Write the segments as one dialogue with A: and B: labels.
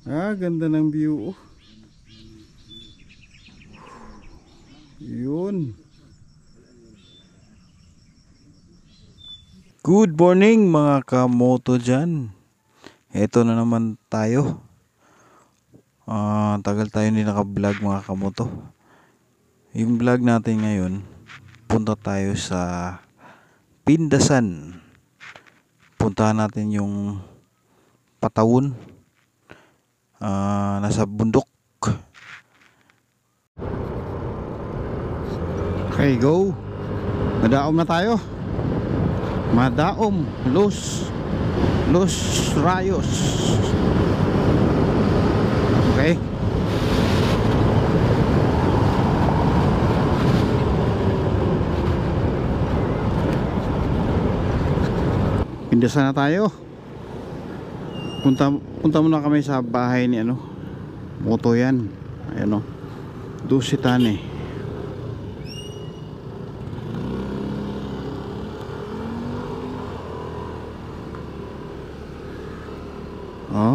A: Ganda ng view. Yun. Good morning mga kamoto dyan. Eto na naman tayo. Tagal tayo hindi naka-vlog mga kamoto. Yung vlog natin ngayon, punta tayo sa Pindasan. Puntahan natin yung Patawon. Nasa bundok. Okay, go. Madaom na tayo. Madaom, Los Rayos. Okay. Pindasan na tayo. Punta muna kami sa bahay ni Moto yan. Ayan Dusitan eh.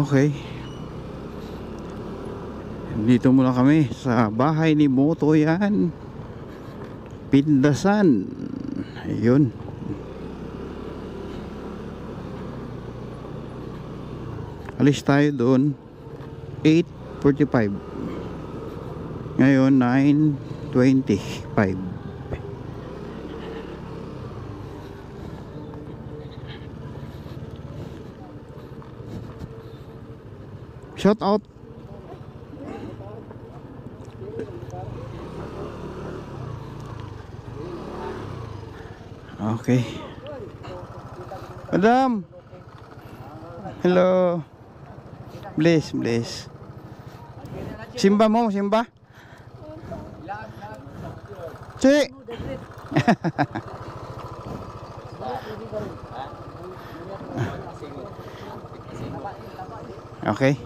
A: Okay. Dito muna kami sa bahay ni Moto yan. Pindasan. Ayun. Alis tayo doon 8:45. Ngayon 9:25. Shout out. Okay. Madam. Hello. Bless. Simba mo, simba. Cik. Okay.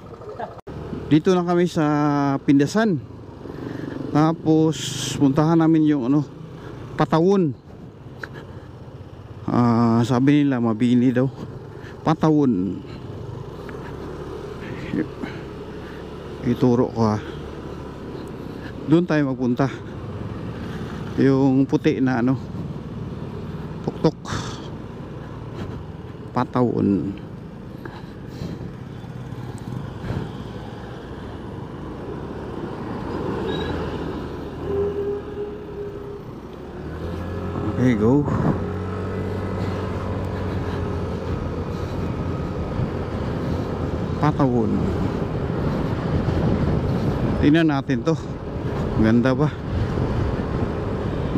A: Dito na kami sa Pindasan. Tapos puntahan namin yung Patawon. Sabi nila mabini daw. Patawon. Ituro ko doon tayo magpunta. Yung puti na tuktok. Patawon. Okay, go. Patawon. Tingnan natin to. Ganda ba?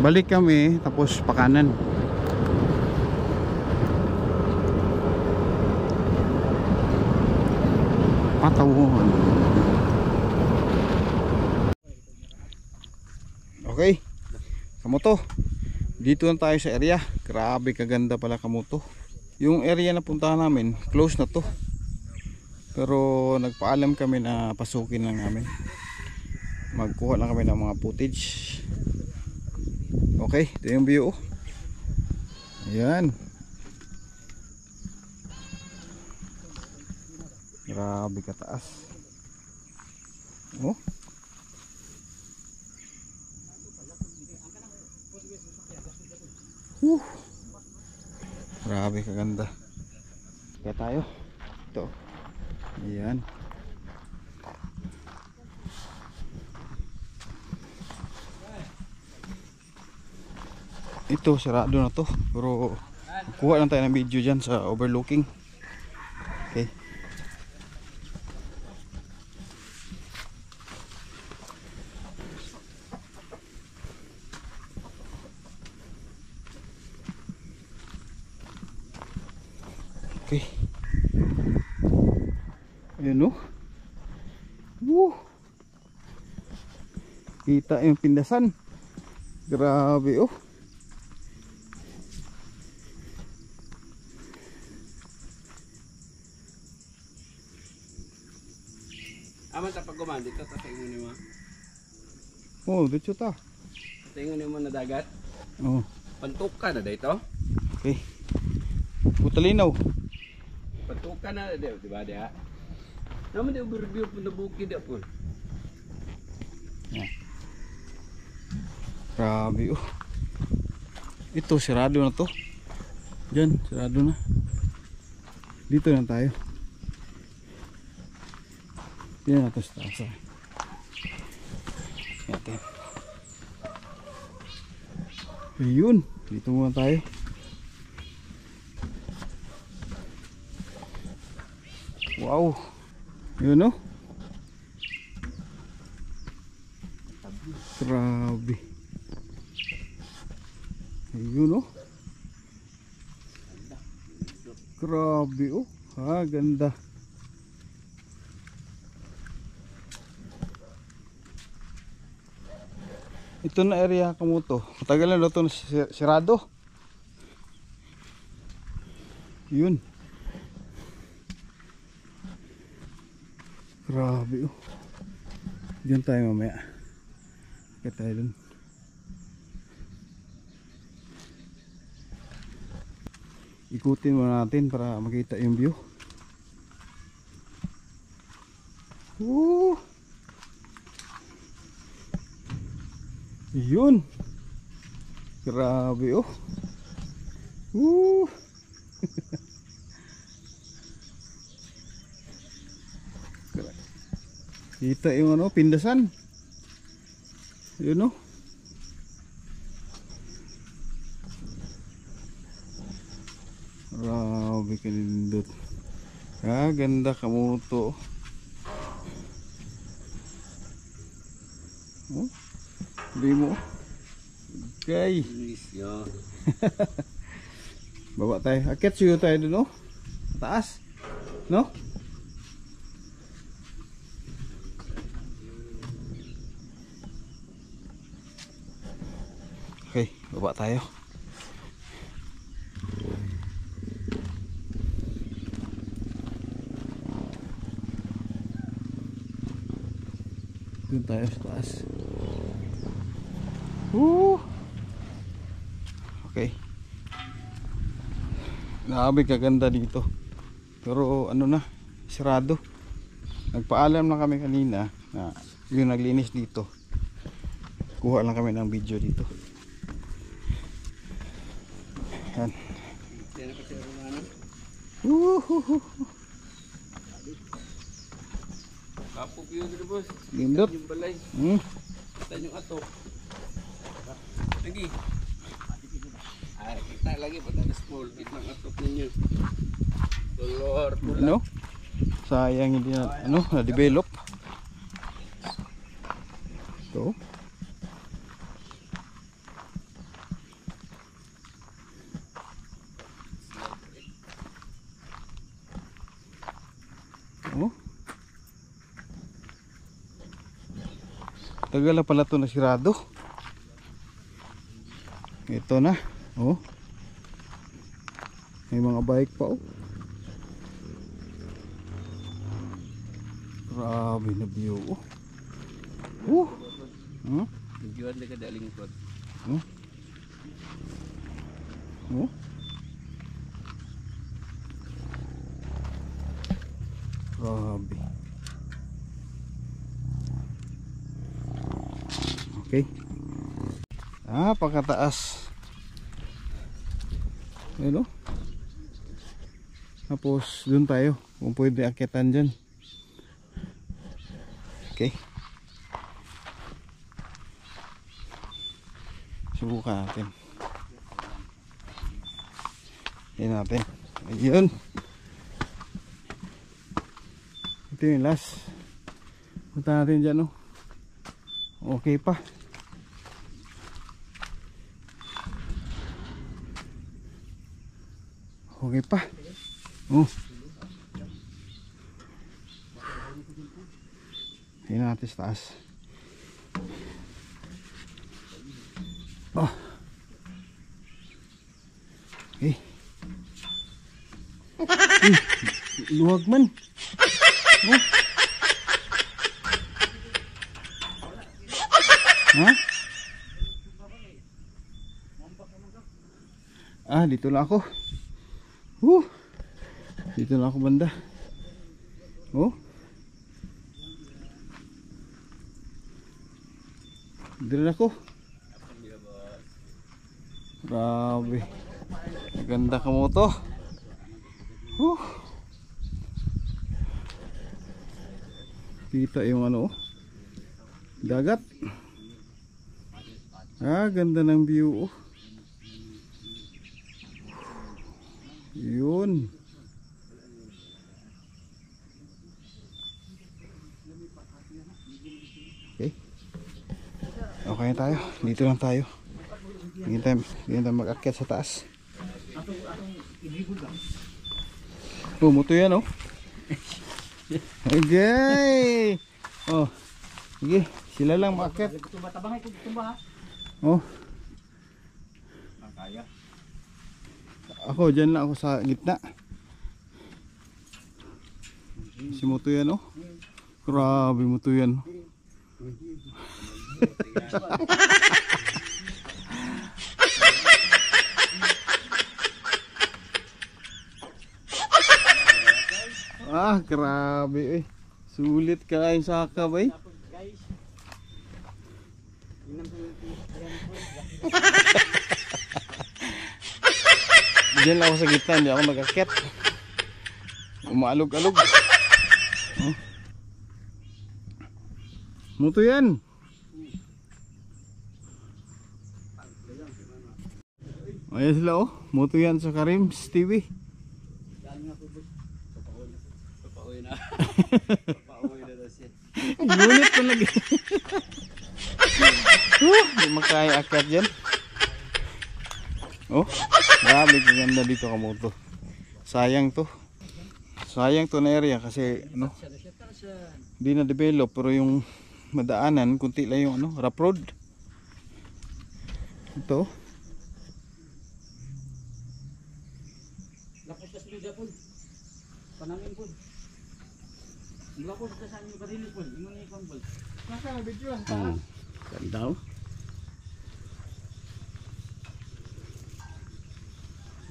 A: Balik kami tapos pakanan. Patawon. Okay. Kamoto. Dito na tayo sa area. Grabe kaganda pala kamoto. Yung area na puntahan namin, close na to. Pero nagpaalam kami na pasukin lang namin. Magkuha lang kami ng mga footage. Okay, ito yung view. Ayan. Grabe kataas. Oh. Grabe kaganda. Kaya tayo. Ito. Ayan. Ito sarado na to. Pero kuha lang tayo ng video dyan sa overlooking. Okay. Okay. Ayan kita yung Pindasan. Grabe
B: Aman sa pagkuman dito ta tingin ni mo.
A: Dito ta.
B: Tingin ni mo na dagat. Pantukan na dito.
A: Okay. Butalinaw.
B: Pantukan na di ba diha? Naman di overview po na bukid po.
A: Grabe oh. Ito sirado na to. Diyan, sirado na. Dito na tayo. Yan na to sa taas. Natin. Ayun, dito muna tayo. Wow. Yun oh. Grabe. Ayun oh. Grabe oh. Ha, ganda. Ito na area Kamuto. Matagal na ito sirado. Yun. Grabe oh. Diyan tayo mamaya. Kaya tayo dun. Ikutin muna natin para makita yung view. Woo! Yun. Grabe oh. Woo! Kita yung ano, pindasan. Yun oh. Grabe kanindot. Ah, ganda Kamuto. Oh. Sabi mo. Okay. Baba tayo. Akit siyo tayo dun oh. Taas. No? Okay, baba tayo. Doon tayo sa taas. Okay. Grabe kaganda dito. Pero ano na, sarado. Nagpaalam na kami kanina na yung naglinis dito. Kuha lang kami ng video dito. Yan.
B: Kapog yun dito boss.
A: Lindot.
B: Yung balay. Kita yung atok. Lagi. Ay, kita lagi pata na small. Kita ang atok ninyo. Dolor.
A: Ano? Sayang hindi na, ano, na-develop. Ito. Oh. Tagal na pala ito nasirado. Ito na. Oh. May mga bike pa oh. Grabe na view oh.
B: Tujuan dekat daling kot.
A: Grabe. Okay. Pakataas. Ayun oh. Tapos dun tayo kung pwede akitan dyan. Okay. Subukan natin. Yan natin. Ayun. Ito yung last. Punta natin dyan oh. Okay pa. Okay pa. Oh. Tingnan natin sa taas. Oh. Okay. Luwag man. Oh. Ha? Dito lang ako. Dito lang ako banda. Oh. Dire na ko. Grabe. Ganda ka mo to. Kita yung ano, dagat. Ganda ng view. Yun. Okay. Okay na tayo. Dito lang tayo. Hindi tayo mag-akyat sa taas. Muto yan oh. Okay. Oh. Sige, sila lang mag-akyat. Oh. Ako dyan lang ako sa gitna. Si Muto yan oh. Grabe Muto yan. Grabe eh. Sulit kain sa kabay. Diyan lang ako sa gitna, hindi ako mag-akyat. Umaalog-alog. Muto yan. Ayan sila oh. Muto yan sa Karims TV. Ngunit pa lagi. Hindi makaya akyat dyan. Oh, grabe ganda dito Kamuto. Sayang to na area kasi ano, hindi na develop, pero yung madaanan kunti lang yung ano, rough road. Ito.
C: Lapos sa silida po. Panamin po. Lapos sa sanyo barili po. Imong ikon po.
A: Nasa video ang
C: Ganda oh.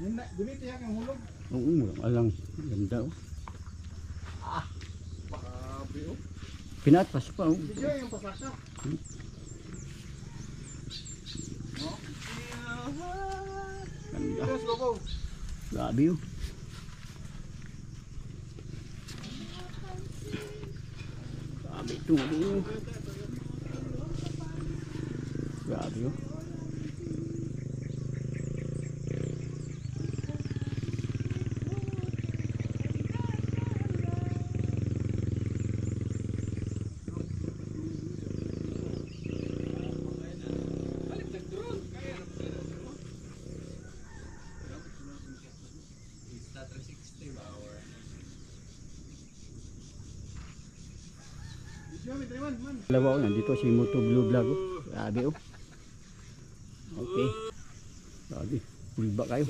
A: Gunit yan ang hulog.
C: Oo, alang ganda oh.
A: Grabe oh.
C: Pinatas pa oh.
A: Video yung pasaka.
C: Ganda.
A: Yes, go.
C: Grabe oh. Grabe ito oh. Grabe oh. Dalawa oh, nandito si Moto Blue Vlog oh. Grabe oh. Okay. Grabe. Pulba kayo.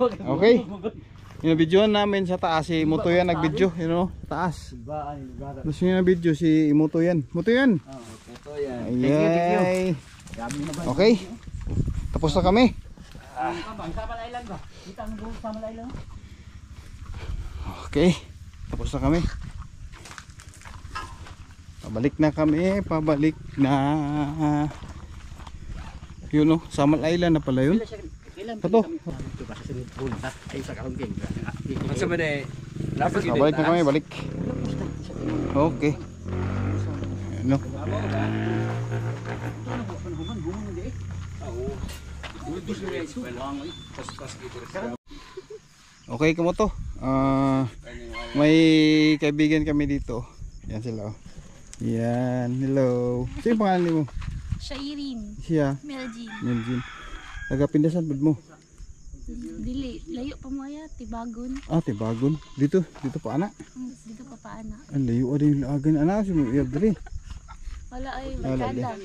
A: Okay. Yung videoan namin sa taas si Muto yan nag-video, you know, taas. Gusto niyo na video si Muto yan. Muto yan.
C: Ito yan.
A: Ayay. Okay. Tapos na kami. Okay. Tapos na kami. Pabalik na. Yun oh, Samal Island na pala yun. Ito. Balik na kami, balik. Okay. Ano? Okay, Kamuto. May kaibigan kami dito. Yan sila oh. Yan, hello. Sino yung pangalan mo?
D: Shairin.
A: Siya?
D: Meljin.
A: Taga Pindasan bud mo?
D: Dili, layo pa mo ya, Tibagon.
A: Tibagon. Dito pa ana.
D: Dito pa paana.
A: Ang layo ada yung laagan ana si mo iyab diri.
D: Wala ay
A: Wala
D: barkada.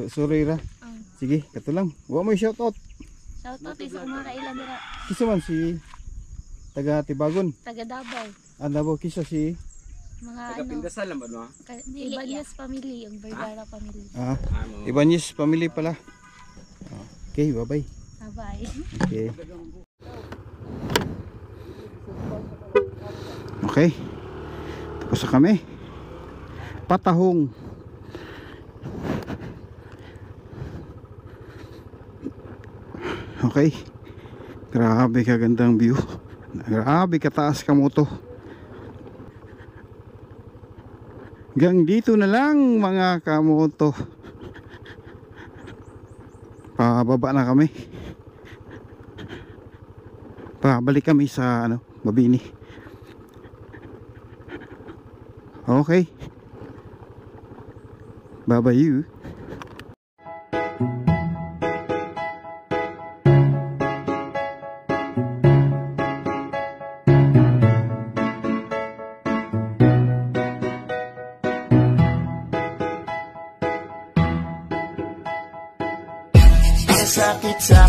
A: Sorry ra. Sige, kato lang. Wa mo shout out.
D: Shout out sa mga kailan dira.
A: Kisa man si taga Tibagon.
D: Taga Davao.
A: Davao kisa si
D: Mga
B: Taga
D: ano,
B: Pindasal lang ba no?
D: Ibanez family, yung Vergara family.
A: Ibanez family pala. Okay, bye-bye.
D: Bye.
A: Okay. Okay. Tapos na kami. Patahong. Okay. Grabe kagandang view. Grabe kataas kamoto. Hanggang dito na lang mga kamoto. Pababa na kami. Pabalik kami sa Mabini. Okay. Bye bye you.
E: Sakit sa